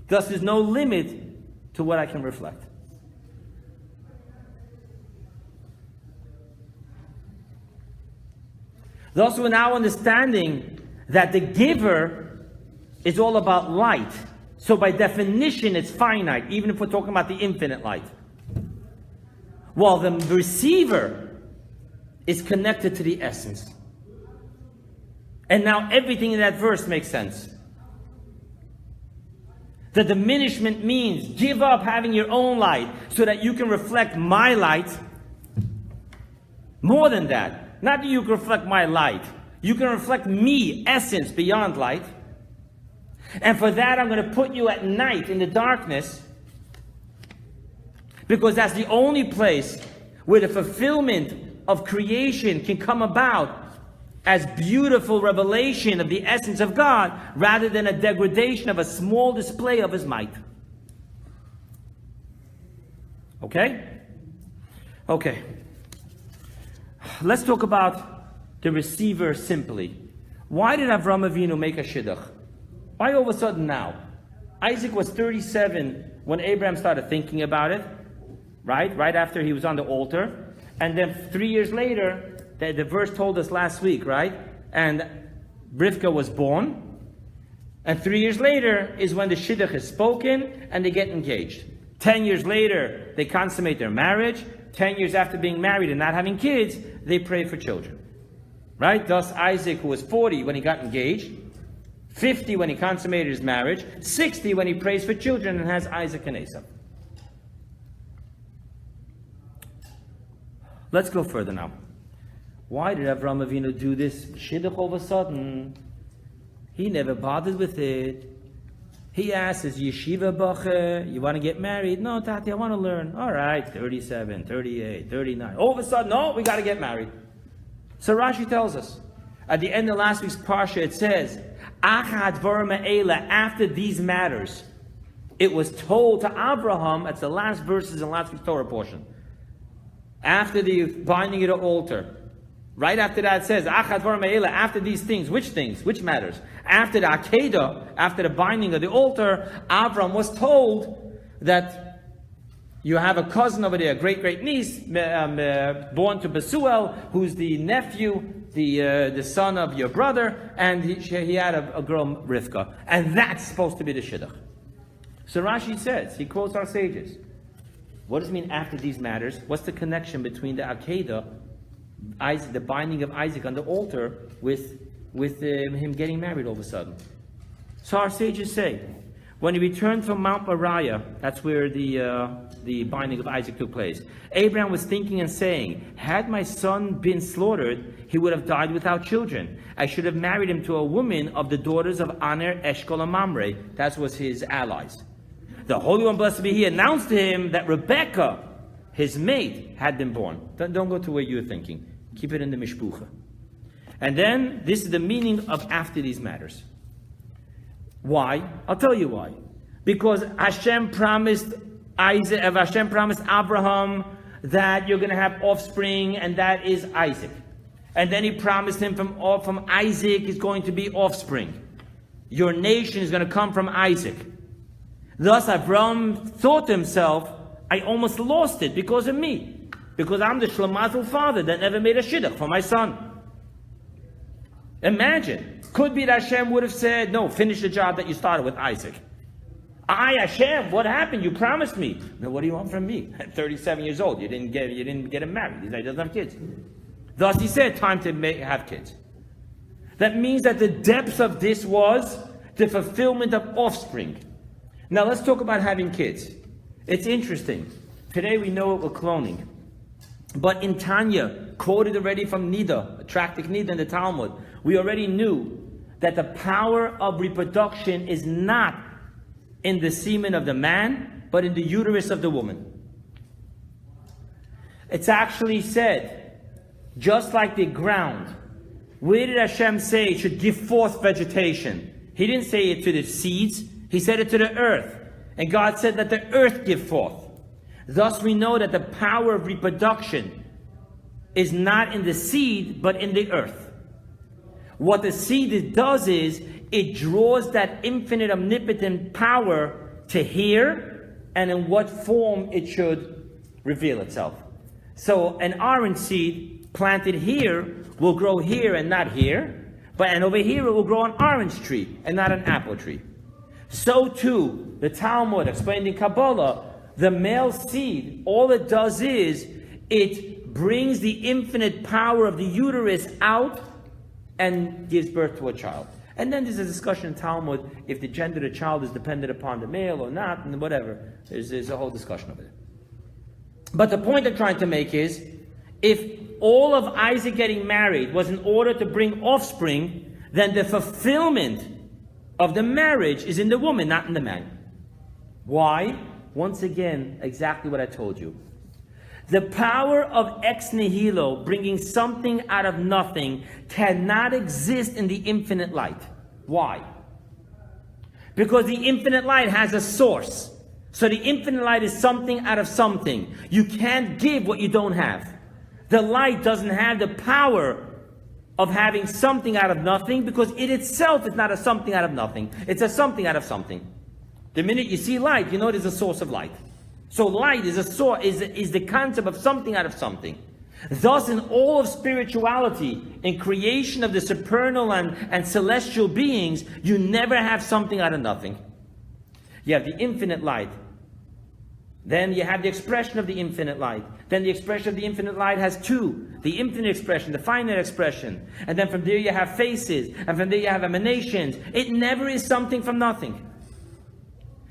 [SPEAKER 1] Thus there's no limit to what I can reflect. Thus we're now understanding that the giver is all about light. So by definition it's finite, even if we're talking about the infinite light. While the receiver is connected to the essence. And now everything in that verse makes sense. The diminishment means give up having your own light so that you can reflect my light. More than that, not that you can reflect my light, you can reflect me, essence, beyond light. And for that I'm going to put you at night in the darkness, because that's the only place where the fulfillment of creation can come about as beautiful revelation of the essence of God, rather than a degradation of a small display of His might. Okay? Okay. Let's talk about the receiver simply. Why did Avrohom Avinu make a shidduch? Why all of a sudden now? Isaac was 37 when Abraham started thinking about it, right? Right after he was on the altar. And then 3 years later, the verse told us last week, right? And Rivka was born. And 3 years later is when the shidduch is spoken and they get engaged. 10 years later, they consummate their marriage. 10 years after being married and not having kids, they pray for children. Right? Thus Isaac, who was 40 when he got engaged, 50 when he consummated his marriage, 60 when he prays for children and has Isaac and Esau. Let's go further now. Why did Avrohom Avinu do this shidduch all of a sudden? He never bothered with it. He asked his yeshiva bacher, you want to get married? No, Tati, I want to learn. All right, 37, 38, 39. All of a sudden, no, we got to get married. So Rashi tells us, at the end of last week's Parasha, it says, after these matters, it was told to Avrohom, that's the last verses in last week's Torah portion, after the binding of the altar. Right after that it says, after these things, which matters? After the Akedah, after the binding of the altar, Avram was told that you have a cousin over there, a great niece, born to Besuel, who's the nephew, the son of your brother, and he had a girl, Rivka. And that's supposed to be the shidduch. So Rashi says, he quotes our sages. What does it mean after these matters? What's the connection between the Akedah, Isaac, the binding of Isaac on the altar, with him getting married all of a sudden? So our sages say, when he returned from Mount Moriah, that's where the binding of Isaac took place, Abraham was thinking and saying, had my son been slaughtered, he would have died without children. I should have married him to a woman of the daughters of Aner, Eshkol, and Mamre. That was his allies. The Holy One, blessed be He, announced to him that Rebecca, his mate, had been born. Don't go to where you're thinking. Keep it in the Mishpucha. And then, this is the meaning of after these matters. Why? I'll tell you why. Because Hashem promised Abraham that you're going to have offspring, and that is Isaac. And then He promised him from Isaac is going to be offspring. Your nation is going to come from Isaac. Thus, Abraham thought to himself, I almost lost it because of me. Because I'm the shlemazel father that never made a shidduch for my son. Imagine. Could be that Hashem would have said, no, finish the job that you started with Isaac. Hashem, what happened? You promised me. No, what do you want from me? At 37 years old, you didn't get him married. He doesn't have kids. Thus he said, time to have kids. That means that the depth of this was the fulfillment of offspring. Now let's talk about having kids. It's interesting. Today we know it with cloning. But in Tanya, quoted already from Nida, Tractate Nida in the Talmud, we already knew that the power of reproduction is not in the semen of the man, but in the uterus of the woman. It's actually said, just like the ground, where did Hashem say it should give forth vegetation? He didn't say it to the seeds, he said it to the earth. And God said that the earth give forth. Thus we know that the power of reproduction is not in the seed, but in the earth. What the seed does is, it draws that infinite omnipotent power to here, and in what form it should reveal itself. So an orange seed planted here will grow here and not here, and over here it will grow an orange tree and not an apple tree. So too, the Talmud explained in Kabbalah, the male seed, all it does is, it brings the infinite power of the uterus out and gives birth to a child. And then there's a discussion in Talmud if the gender of the child is dependent upon the male or not, and whatever. There's a whole discussion over it. But the point I'm trying to make is, if all of Isaac getting married was in order to bring offspring, then the fulfillment of the marriage is in the woman, not in the man. Why? Once again, exactly what I told you. The power of ex nihilo, bringing something out of nothing, cannot exist in the infinite light. Why? Because the infinite light has a source. So the infinite light is something out of something. You can't give what you don't have. The light doesn't have the power of having something out of nothing, because it itself is not a something out of nothing. It's a something out of something. The minute you see light, you know it is a source of light. So light is a source, is the concept of something out of something. Thus, in all of spirituality, in creation of the supernal and celestial beings, you never have something out of nothing. You have the infinite light. Then you have the expression of the infinite light. Then the expression of the infinite light has two. The infinite expression, the finite expression. And then from there you have faces. And from there you have emanations. It never is something from nothing.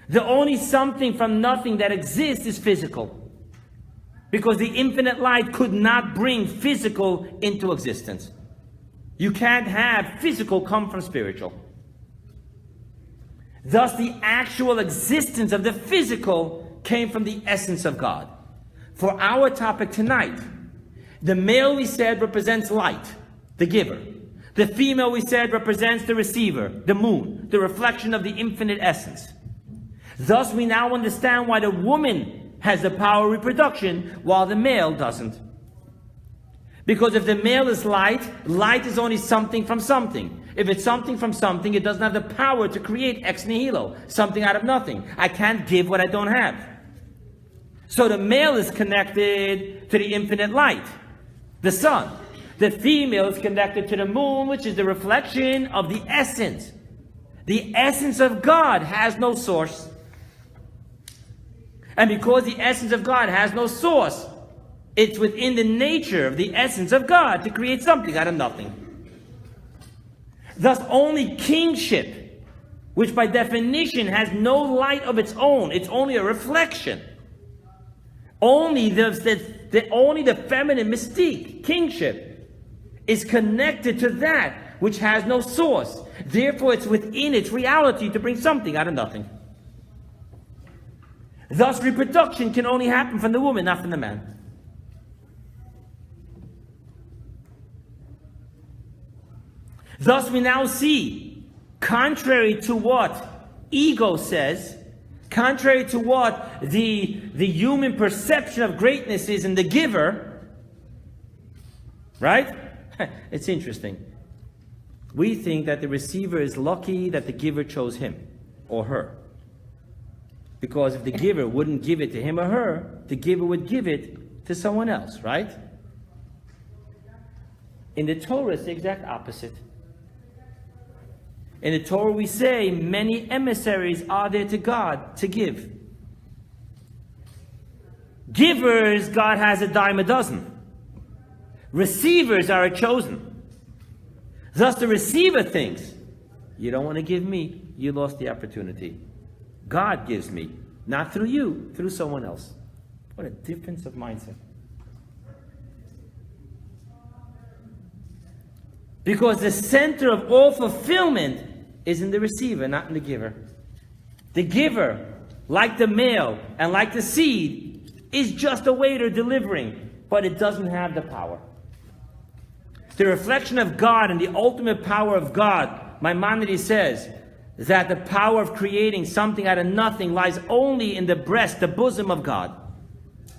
[SPEAKER 1] The only something from nothing that exists is physical. Because the infinite light could not bring physical into existence. You can't have physical come from spiritual. Thus the actual existence of the physical came from the essence of God. For our topic tonight, the male, we said, represents light, the giver. The female, we said, represents the receiver, the moon, the reflection of the infinite essence. Thus we now understand why the woman has the power of reproduction while the male doesn't. Because if the male is light, light is only something from something. If it's something from something, it doesn't have the power to create ex nihilo, something out of nothing. I can't give what I don't have. So the male is connected to the infinite light, the sun. The female is connected to the moon, which is the reflection of the essence. The essence of God has no source. And because the essence of God has no source, it's within the nature of the essence of God to create something out of nothing. Thus only kingship, which by definition has no light of its own, it's only a reflection. Only the feminine mystique, kingship, is connected to that which has no source. Therefore it's within its reality to bring something out of nothing. Thus reproduction can only happen from the woman, not from the man. Thus we now see, contrary to what ego says, contrary to what the human perception of greatness is in the giver, right? It's interesting. We think that the receiver is lucky that the giver chose him or her. Because if the giver wouldn't give it to him or her, the giver would give it to someone else, right? In the Torah, it's the exact opposite. In the Torah we say, many emissaries are there to God to give. Givers, God has a dime a dozen. Receivers are chosen. Thus the receiver thinks, you don't want to give me, you lost the opportunity. God gives me, not through you, through someone else. What a difference of mindset. Because the center of all fulfillment is in the receiver, not in the giver. The giver, like the male and like the seed, is just a waiter delivering, but it doesn't have the power. The reflection of God and the ultimate power of God, Maimonides says, that the power of creating something out of nothing lies only in the breast, the bosom of God,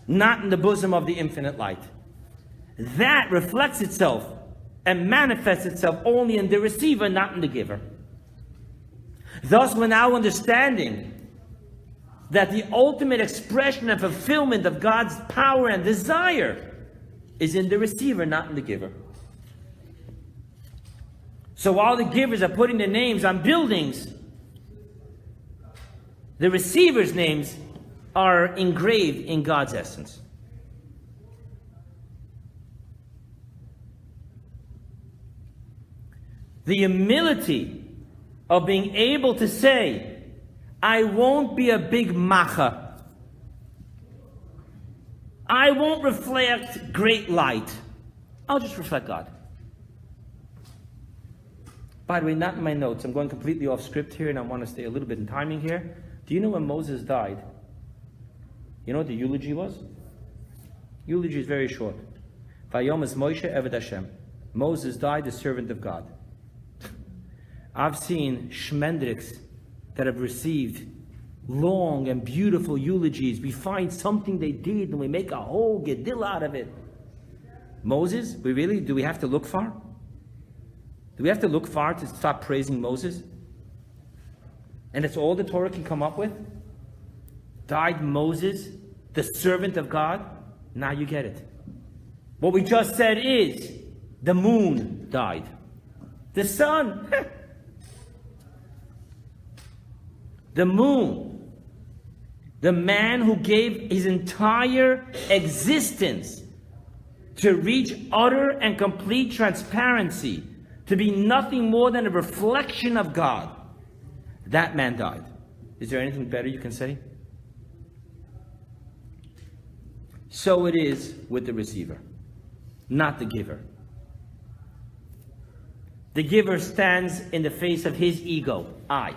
[SPEAKER 1] not in the bosom of the infinite light. That reflects itself and manifests itself only in the receiver, not in the giver. Thus, we're now understanding that the ultimate expression and fulfillment of God's power and desire is in the receiver, not in the giver. So while the givers are putting their names on buildings, the receivers' names are engraved in God's essence. The humility of being able to say, I won't be a big macha. I won't reflect great light. I'll just reflect God. By the way, not in my notes. I'm going completely off script here, and I want to stay a little bit in timing here. Do you know when Moses died? You know what the eulogy was? Eulogy is very short. Vayomas Moshe Eved Hashem. Moses died, the servant of God. I've seen shmendriks that have received long and beautiful eulogies. We find something they did and we make a whole gedil out of it. Moses, do we have to look far? Do we have to look far to stop praising Moses? And that's all the Torah can come up with? Died Moses, the servant of God? Now you get it. What we just said is, the moon died. The sun, the moon, the man who gave his entire existence to reach utter and complete transparency, to be nothing more than a reflection of God, that man died. Is there anything better you can say? So it is with the receiver, not the giver. The giver stands in the face of his ego, I.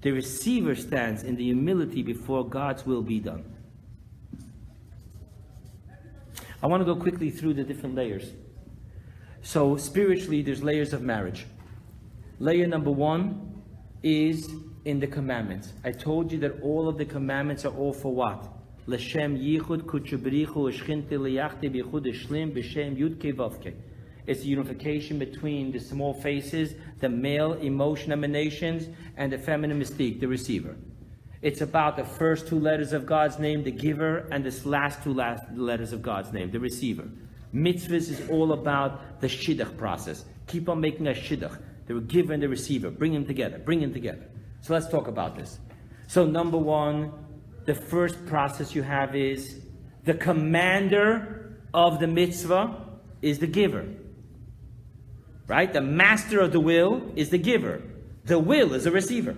[SPEAKER 1] The receiver stands in the humility before God's will be done. I want to go quickly through the different layers. So spiritually, there's layers of marriage. Layer number one is in the commandments. I told you that all of the commandments are all for what? L'shem yichud kutchubrichu u'shchinte liyachte b'yichud ishlim b'shem yudke vavke. It's the unification between the small faces, the male emotion emanations, and the feminine mystique, the receiver. It's about the first two letters of God's name, the giver, and the last two letters of God's name, the receiver. Mitzvahs is all about the shidduch process. Keep on making a shidduch. The giver and the receiver. Bring them together. Bring them together. So let's talk about this. So number one, the first process you have is the commander of the mitzvah is the giver. Right? The master of the will is the giver. The will is the receiver.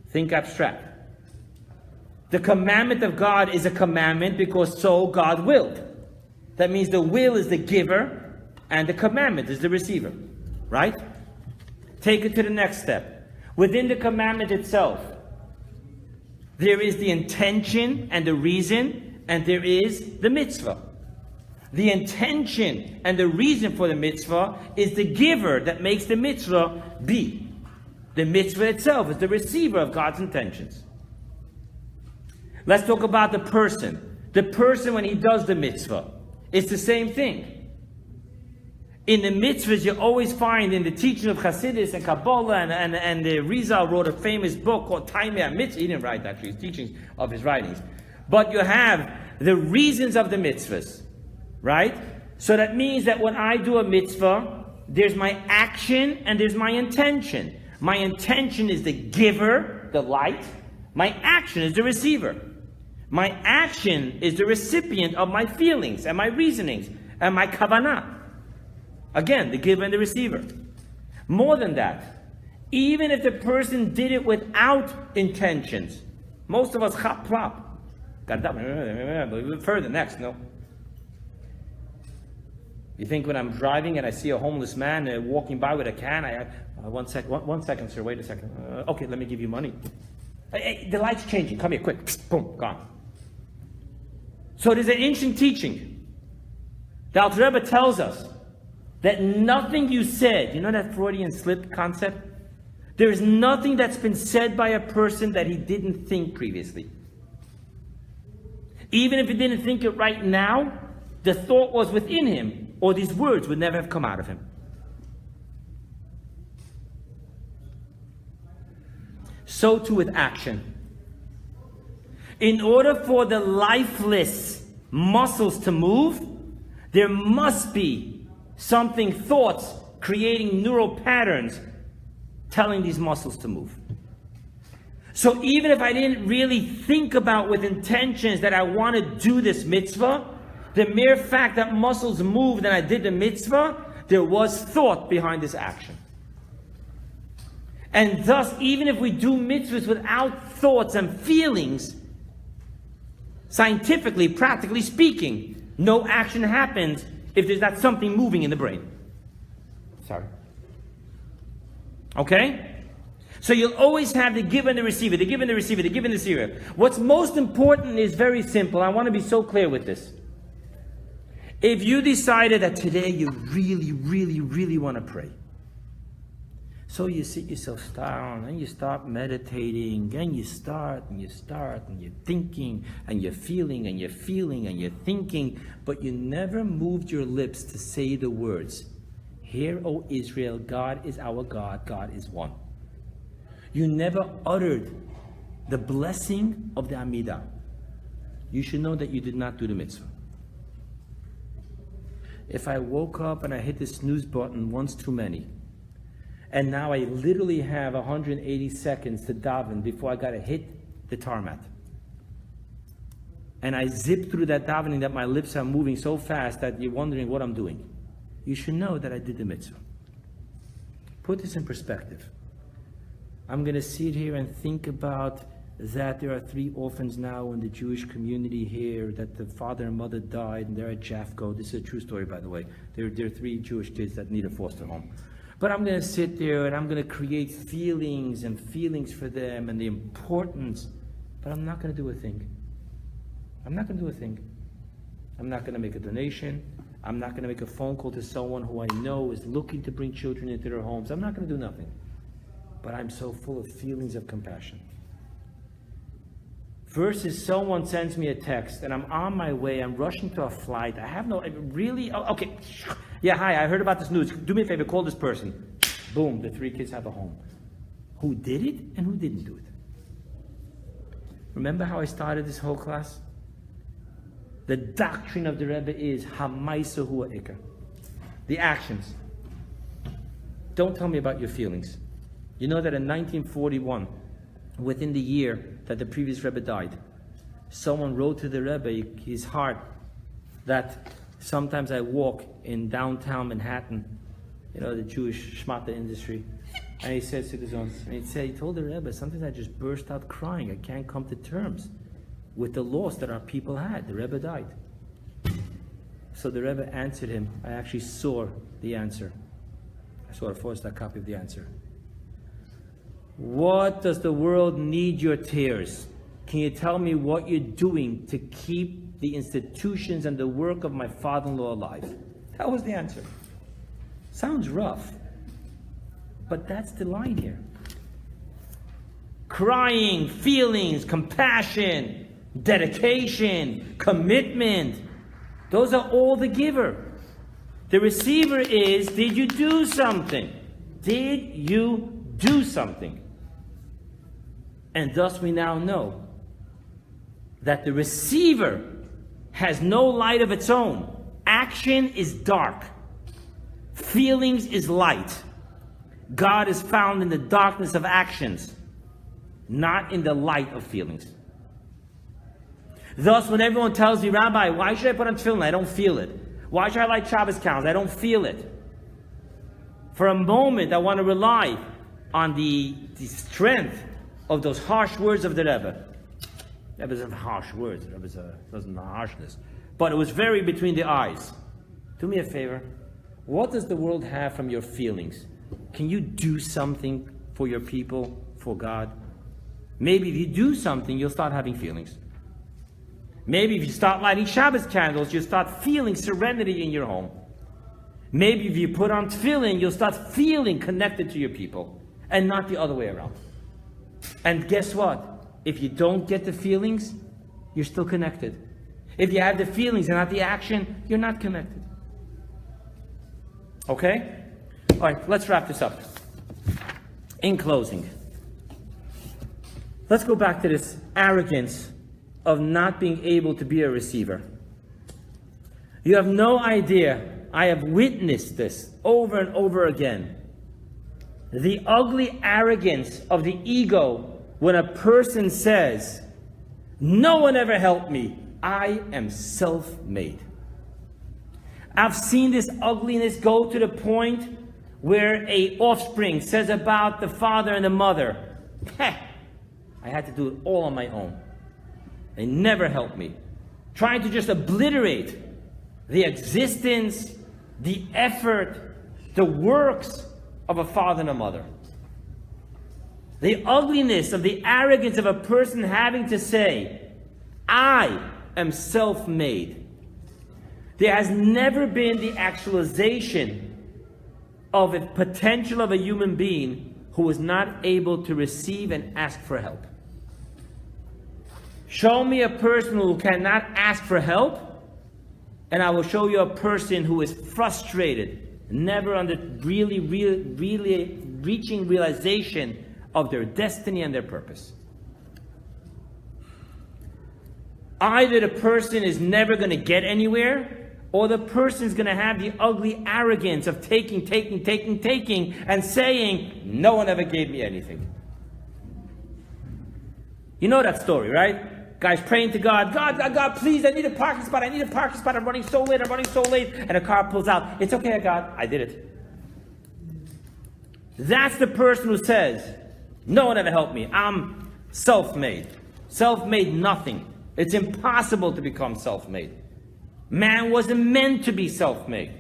[SPEAKER 1] Think abstract. The commandment of God is a commandment because so God willed. That means the will is the giver and the commandment is the receiver. Right? Take it to the next step. Within the commandment itself, there is the intention and the reason, and there is the mitzvah. The intention and the reason for the mitzvah is the giver that makes the mitzvah be. The mitzvah itself is the receiver of God's intentions. Let's talk about the person. The person, when he does the mitzvah, it's the same thing. In the mitzvahs, you always find in the teaching of Hasidus and Kabbalah, and the Rizal wrote a famous book called Taimei Mitzvah. He didn't write actually, his teachings of his writings. But you have the reasons of the mitzvahs, right? So that means that when I do a mitzvah, there's my action and there's my intention. My intention is the giver, the light. My action is the receiver. My action is the recipient of my feelings and my reasonings and my kavanah. Again, the giver and the receiver. More than that, even if the person did it without intentions, most of us chap plop. Further, next, no. You think when I'm driving and I see a homeless man walking by with a can, one second, sir, wait a second. Okay, let me give you money. Hey, the light's changing. Come here, quick. Psst, boom, gone. So there's an ancient teaching. The Alter Rebbe tells us that nothing you said, you know that Freudian slip concept? There is nothing that's been said by a person that he didn't think previously. Even if he didn't think it right now, the thought was within him, or these words would never have come out of him. So too with action. In order for the lifeless muscles to move, there must be something, thoughts, creating neural patterns, telling these muscles to move. So even if I didn't really think about with intentions that I want to do this mitzvah, the mere fact that muscles moved and I did the mitzvah, there was thought behind this action. And thus, even if we do mitzvahs without thoughts and feelings, scientifically, practically speaking, no action happens if there's not something moving in the brain. Sorry. Okay? So you'll always have the giver and the receiver, the giver and the receiver, the giver and the receiver. What's most important is very simple. I want to be so clear with this. If you decided that today you really, really, really want to pray, so you sit yourself down and you start meditating and you start and you're thinking and you're feeling and you're feeling and you're thinking, but you never moved your lips to say the words, "Hear, O Israel, God is our God, God is one." You never uttered the blessing of the Amidah. You should know that you did not do the mitzvah. If I woke up and I hit the snooze button once too many, and now I literally have 180 seconds to daven before I got to hit the tarmac, and I zip through that davening that my lips are moving so fast that you're wondering what I'm doing, you should know that I did the mitzvah. Put this in perspective. I'm going to sit here and think about that there are 3 orphans now in the Jewish community here, that the father and mother died, and they're at Jafco. This is a true story, by the way. There are 3 Jewish kids that need a foster home. But I'm going to sit there and I'm going to create feelings for them and the importance, but I'm not going to do a thing. I'm not going to do a thing. I'm not going to make a donation. I'm not going to make a phone call to someone who I know is looking to bring children into their homes. I'm not going to do nothing. But I'm so full of feelings of compassion. Versus someone sends me a text and I'm on my way, I'm rushing to a flight, I have no, really, oh, okay, yeah, hi, I heard about this news, do me a favor, call this person. Boom, the 3 kids have a home. Who did it and who didn't do it? Remember how I started this whole class? The doctrine of the Rebbe is Hamaisa Hua Ikar. The actions. Don't tell me about your feelings. You know that in 1941, within the year that the previous Rebbe died, someone wrote to the Rebbe, his heart, that sometimes I walk in downtown Manhattan, you know, the Jewish shmata industry, and he says to his own, and he told the Rebbe, sometimes I just burst out crying. I can't come to terms with the loss that our people had. The Rebbe died. So the Rebbe answered him. I actually saw the answer. I saw a first copy of the answer. What does the world need your tears? Can you tell me what you're doing to keep the institutions and the work of my father-in-law alive? That was the answer. Sounds rough, but that's the line here. Crying, feelings, compassion, dedication, commitment. Those are all the giver. The receiver is, did you do something? Did you do something? And thus we now know that the receiver has no light of its own. Action is dark. Feelings is light. God is found in the darkness of actions, not in the light of feelings. Thus, when everyone tells me, Rabbi, why should I put on tefillin? I don't feel it. Why should I light Shabbos candles? I don't feel it. For a moment, I want to rely on the strength of those harsh words of the Rebbe. Rebbe doesn't have harsh words. The Rebbe doesn't have harshness. But it was very between the eyes. Do me a favor. What does the world have from your feelings? Can you do something for your people, for God? Maybe if you do something, you'll start having feelings. Maybe if you start lighting Shabbos candles, you'll start feeling serenity in your home. Maybe if you put on tefillin, you'll start feeling connected to your people, and not the other way around. And guess what? If you don't get the feelings, you're still connected. If you have the feelings and not the action, you're not connected. Okay? All right, let's wrap this up. In closing, let's go back to this arrogance of not being able to be a receiver. You have no idea. I have witnessed this over and over again. The ugly arrogance of the ego when a person says, no one ever helped me. I am self-made. I've seen this ugliness go to the point where a offspring says about the father and the mother, I had to do it all on my own. They never helped me. Trying to just obliterate the existence, the effort, the works of a father and a mother. The ugliness of the arrogance of a person having to say, I am self-made. There has never been the actualization of a potential of a human being who was not able to receive and ask for help. Show me a person who cannot ask for help, and I will show you a person who is frustrated, never under really reaching realization of their destiny and their purpose. Either the person is never going to get anywhere, or the person is going to have the ugly arrogance of taking, and saying, no one ever gave me anything. You know that story, right? Guys praying to God, God, please, I need a parking spot, I'm running so late, and a car pulls out. It's okay, God, I did it. That's the person who says, no one ever helped me, I'm self-made. Self-made nothing. It's impossible to become self-made. Man wasn't meant to be self-made.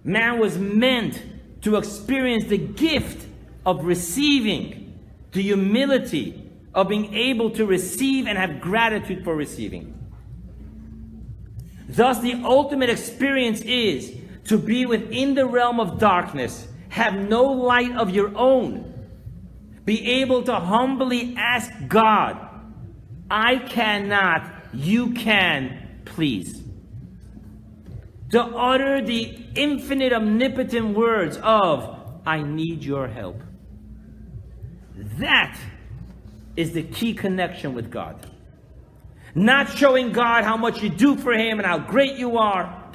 [SPEAKER 1] Man was meant to experience the gift of receiving, the humility of being able to receive and have gratitude for receiving. Thus, the ultimate experience is to be within the realm of darkness, have no light of your own, be able to humbly ask God, I cannot, you can, please. To utter the infinite omnipotent words of, I need your help. That is the key connection with God. Not showing God how much you do for Him and how great you are.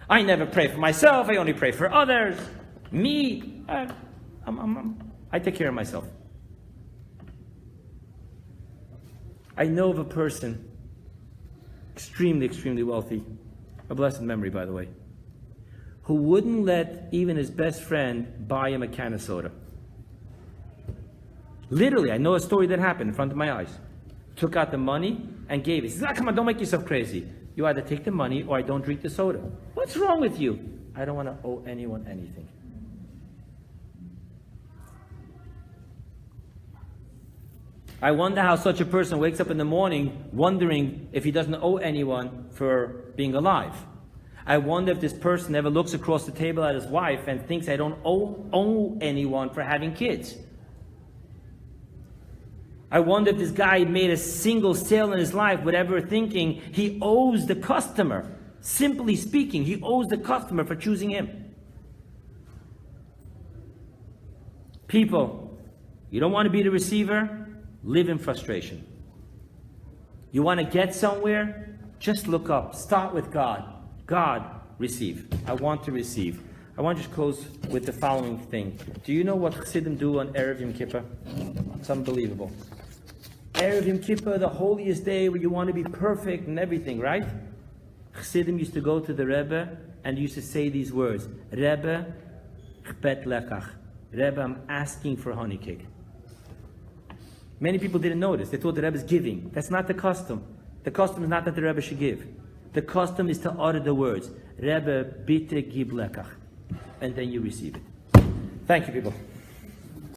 [SPEAKER 1] I never pray for myself, I only pray for others. Me, I take care of myself. I know of a person, extremely wealthy, a blessed memory, by the way, who wouldn't let even his best friend buy him a can of soda. Literally, I know a story that happened in front of my eyes. Took out the money and gave it. He says, come on, don't make yourself crazy. You either take the money or I don't drink the soda. What's wrong with you? I don't want to owe anyone anything. I wonder how such a person wakes up in the morning wondering if he doesn't owe anyone for being alive. I wonder if this person ever looks across the table at his wife and thinks I don't owe anyone for having kids. I wonder if this guy made a single sale in his life without ever thinking he owes the customer. Simply speaking, he owes the customer for choosing him. People, you don't want to be the receiver? Live in frustration. You want to get somewhere? Just look up. Start with God. God, receive. I want to receive. I want to just close with the following thing. Do you know what Chassidim do on Erev Yom Kippur? It's unbelievable. Erev Yom Kippur, the holiest day where you want to be perfect and everything, right? Chassidim used to go to the Rebbe and used to say these words. Rebbe, chbet lekach. Rebbe, I'm asking for honey cake. Many people didn't notice. They thought the Rebbe is giving. That's not the custom. The custom is not that the Rebbe should give. The custom is to utter the words, Rebbe, bitte gib lekach. And then you receive it. Thank you, people.